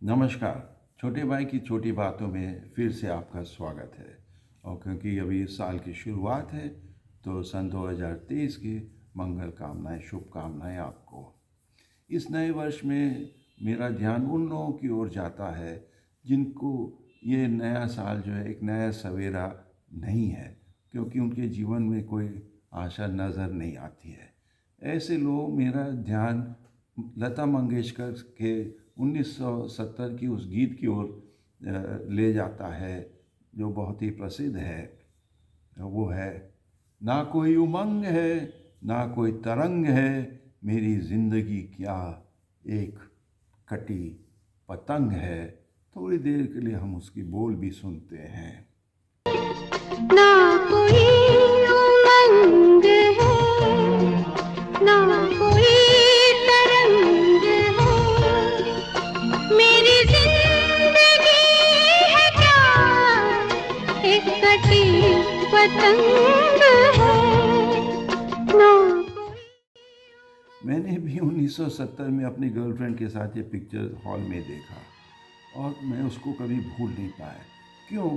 नमस्कार। छोटे भाई की छोटी बातों में फिर से आपका स्वागत है। और क्योंकि अभी इस साल की शुरुआत है तो सन 2023 की मंगल कामनाएं, शुभकामनाएं आपको। इस नए वर्ष में मेरा ध्यान उन लोगों की ओर जाता है जिनको ये नया साल जो है एक नया सवेरा नहीं है, क्योंकि उनके जीवन में कोई आशा नज़र नहीं आती है। ऐसे लोग मेरा ध्यान लता मंगेशकर के 1970 की उस गीत की ओर ले जाता है जो बहुत ही प्रसिद्ध है। वो है, ना कोई उमंग है ना कोई तरंग है, मेरी ज़िंदगी क्या एक कटी पतंग है। थोड़ी देर के लिए हम उसकी बोल भी सुनते हैं। ना कोई उमंग है, ना कोई तरंग है, मेरी जिंदगी है क्या एक कटी पतंग है। ना कोई मैंने भी 1970 में अपनी गर्लफ्रेंड के साथ ये पिक्चर हॉल में देखा और मैं उसको कभी भूल नहीं पाया। क्यों?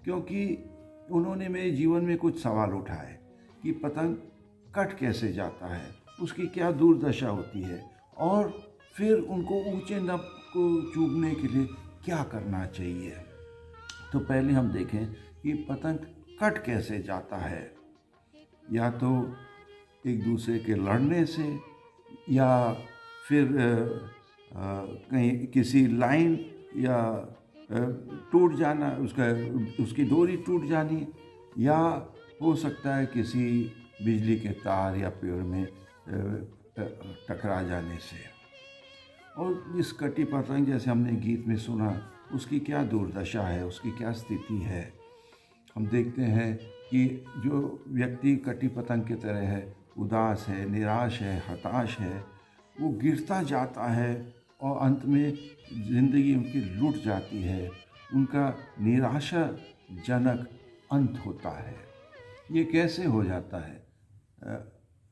क्योंकि उन्होंने मेरे जीवन में कुछ सवाल उठाए कि पतंग कट कैसे जाता है, उसकी क्या दुर्दशा होती है, और फिर उनको ऊंचे नब को चूमने के लिए क्या करना चाहिए। तो पहले हम देखें कि पतंग कट कैसे जाता है। या तो एक दूसरे के लड़ने से, या फिर कहीं किसी लाइन या टूट जाना, उसकी डोरी टूट जानी, या हो सकता है किसी बिजली के तार या पेड़ में टकरा जाने से। और इस कटी पतंग, जैसे हमने गीत में सुना, उसकी क्या दुर्दशा है, उसकी क्या स्थिति है। हम देखते हैं कि जो व्यक्ति कटी पतंग की तरह है, उदास है, निराश है, हताश है, वो गिरता जाता है और अंत में ज़िंदगी उनकी लुट जाती है। उनका निराशाजनक अंत होता है। ये कैसे हो जाता है?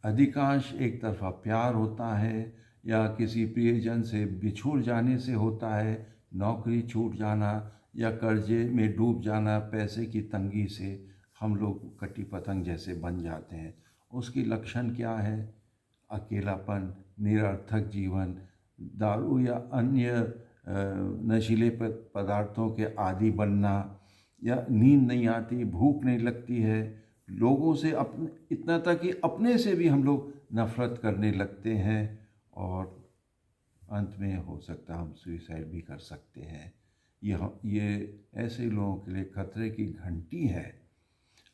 अधिकांश एक तरफा प्यार होता है, या किसी प्रियजन से बिछुड़ जाने से होता है, नौकरी छूट जाना या कर्जे में डूब जाना, पैसे की तंगी से हम लोग कटी पतंग जैसे बन जाते हैं। उसकी लक्षण क्या है? अकेलापन, निरर्थक जीवन, दारू या अन्य नशीले पदार्थों के आदी बनना, या नींद नहीं आती, भूख नहीं लगती है, लोगों से अपने इतना तक कि अपने से भी हम लोग नफ़रत करने लगते हैं, और अंत में हो सकता है हम सुसाइड भी कर सकते हैं। ये ऐसे लोगों के लिए खतरे की घंटी है।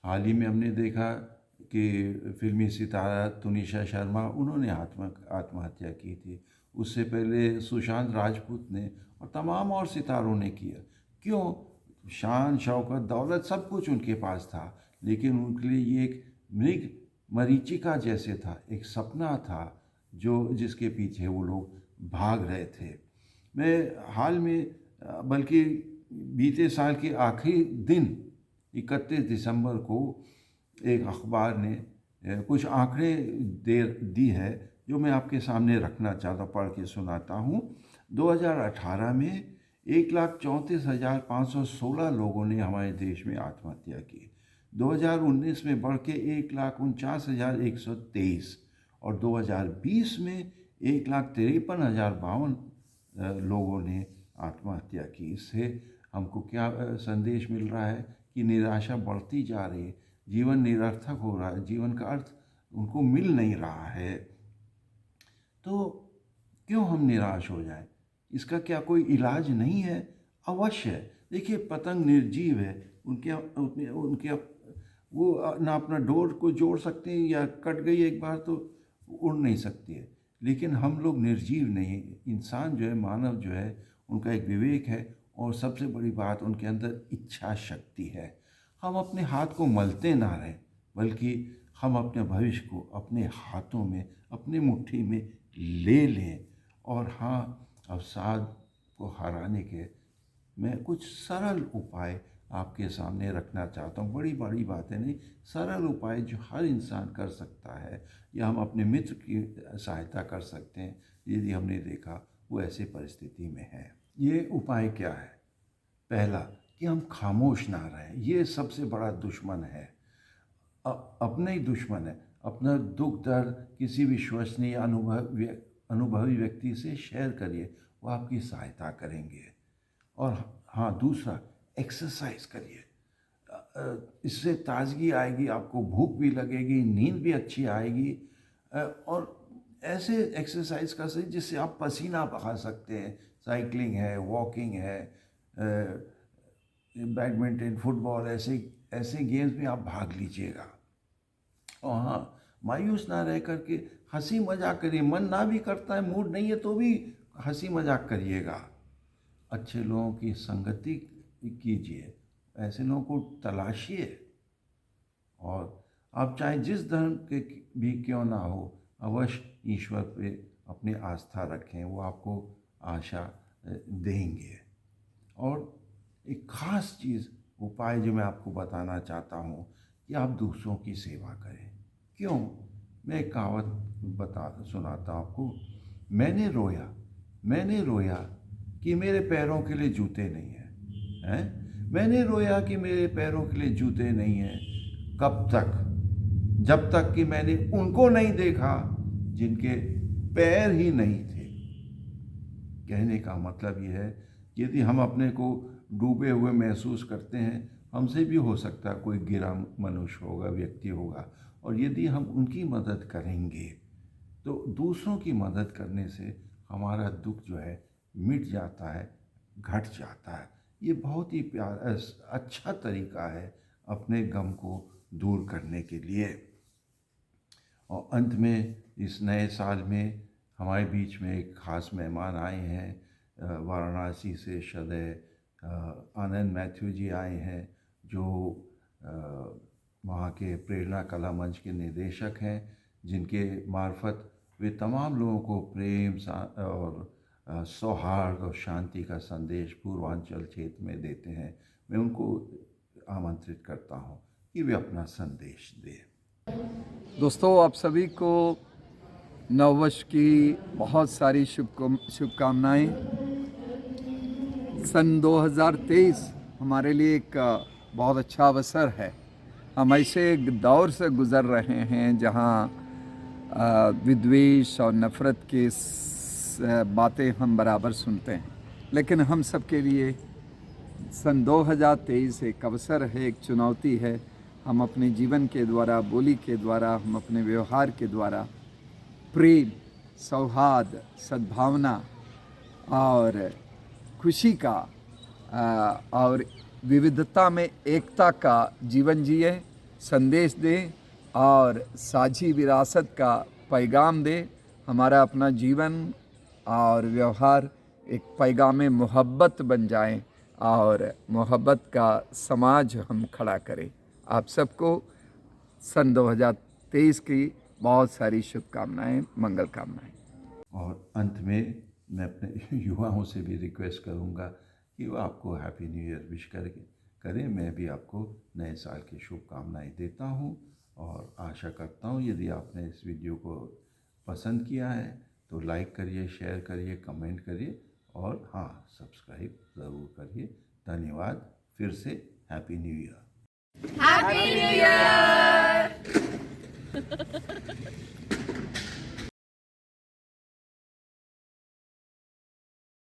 हाल ही में हमने देखा कि फिल्मी सितारा तुनिशा शर्मा, उन्होंने आत्महत्या की थी। उससे पहले सुशांत राजपूत ने, और तमाम और सितारों ने किया। क्यों? शान शौकत दौलत सब कुछ उनके पास था, लेकिन उनके लिए ये एक मृग मरीचिका जैसे था, एक सपना था जो जिसके पीछे वो लोग भाग रहे थे। मैं हाल में, बल्कि बीते साल के आखिरी दिन 31 दिसंबर को एक अखबार ने कुछ आंकड़े दे दी है जो मैं आपके सामने रखना चाहता, पढ़ के सुनाता हूँ। 2018 में 1,34,516 लोगों ने हमारे देश में आत्महत्या की। 2019 में बढ़ के 1,49,123, और 2020 में 1,53,052 लोगों ने आत्महत्या की। इससे हमको क्या संदेश मिल रहा है कि निराशा बढ़ती जा रही है, जीवन निरर्थक हो रहा है, जीवन का अर्थ उनको मिल नहीं रहा है। तो क्यों हम निराश हो जाएं? इसका क्या कोई इलाज नहीं है? अवश्य है। देखिए, पतंग निर्जीव है। उनके वो ना अपना डोर को जोड़ सकते हैं, या कट गई एक बार तो उड़ नहीं सकती है। लेकिन हम लोग निर्जीव नहीं। इंसान जो है, मानव जो है, उनका एक विवेक है, और सबसे बड़ी बात उनके अंदर इच्छा शक्ति है। हम अपने हाथ को मलते ना रहें, बल्कि हम अपने भविष्य को अपने हाथों में, अपनी मुट्ठी में ले लें। और हाँ, अवसाद को हराने के मैं कुछ सरल उपाय आपके सामने रखना चाहता हूँ। बड़ी बड़ी बातें नहीं, सरल उपाय जो हर इंसान कर सकता है, या हम अपने मित्र की सहायता कर सकते हैं यदि हमने देखा वो ऐसे परिस्थिति में है। ये उपाय क्या है? पहला कि हम खामोश ना रहें, ये सबसे बड़ा दुश्मन है, अपने ही दुश्मन है। अपना दुख दर्द किसी विश्वसनीय अनुभवी व्यक्ति से शेयर करिए, वो आपकी सहायता करेंगे। और हाँ, दूसरा, एक्सरसाइज करिए। इससे ताजगी आएगी, आपको भूख भी लगेगी, नींद भी अच्छी आएगी। और ऐसे एक्सरसाइज कर सकते जिससे आप पसीना बहा सकते हैं। साइकिलिंग है, वॉकिंग है, बैडमिंटन, फुटबॉल, ऐसे ऐसे गेम्स में आप भाग लीजिएगा। और हाँ, मायूस ना रह करके हंसी मजाक करिए। मन ना भी करता है, मूड नहीं है तो भी हंसी मजाक करिएगा। अच्छे लोगों की संगति कीजिए, ऐसे लोगों को तलाशिए। और आप चाहे जिस धर्म के भी क्यों ना हो, अवश्य ईश्वर पे अपनी आस्था रखें, वो आपको आशा देंगे। और एक ख़ास चीज़, उपाय जो मैं आपको बताना चाहता हूँ कि आप दूसरों की सेवा करें। क्यों? मैं एक कहावत सुनाता हूँ आपको। मैंने रोया कि मेरे पैरों के लिए जूते नहीं हैं। मैंने रोया कि मेरे पैरों के लिए जूते नहीं हैं। कब तक? जब तक कि मैंने उनको नहीं देखा जिनके पैर ही नहीं थे। कहने का मतलब ये है, यदि हम अपने को डूबे हुए महसूस करते हैं, हमसे भी हो सकता है कोई गिरा मनुष्य होगा, व्यक्ति होगा, और यदि हम उनकी मदद करेंगे तो दूसरों की मदद करने से हमारा दुख जो है मिट जाता है, घट जाता है। ये बहुत ही अच्छा तरीका है अपने गम को दूर करने के लिए। और अंत में इस नए साल में हमारे बीच में एक ख़ास मेहमान आए हैं। वाराणसी से सदैव आनंद मैथ्यू जी आए हैं, जो वहाँ के प्रेरणा कला मंच के निदेशक हैं, जिनके मार्फत वे तमाम लोगों को प्रेम और सौहार्द और शांति का संदेश पूर्वांचल क्षेत्र में देते हैं। मैं उनको आमंत्रित करता हूँ कि वे अपना संदेश दें। दोस्तों, आप सभी को नववर्ष की बहुत सारी शुभकामनाएं। सन 2023 हमारे लिए एक बहुत अच्छा अवसर है। हम ऐसे एक दौर से गुज़र रहे हैं जहां विद्वेष और नफ़रत की बातें हम बराबर सुनते हैं, लेकिन हम सब के लिए सन 2023 एक अवसर है, एक चुनौती है। हम अपने जीवन के द्वारा, बोली के द्वारा, हम अपने व्यवहार के द्वारा प्रेम, सौहार्द, सद्भावना और खुशी का और विविधता में एकता का जीवन जिए, संदेश दें और साझी विरासत का पैगाम दें। हमारा अपना जीवन और व्यवहार एक पैगाम मोहब्बत बन जाए और मोहब्बत का समाज हम खड़ा करें। आप सबको सन 2023 की बहुत सारी शुभकामनाएं, मंगल कामनाएं। और अंत में मैं अपने युवाओं से भी रिक्वेस्ट करूंगा कि वो आपको हैप्पी न्यू ईयर विश करें। मैं भी आपको नए साल की शुभकामनाएं देता हूं और आशा करता हूं यदि आपने इस वीडियो को पसंद किया है तो लाइक करिए, शेयर करिए, कमेंट करिए और हाँ, सब्सक्राइब ज़रूर करिए। धन्यवाद। फिर से happy new year. Happy New Year!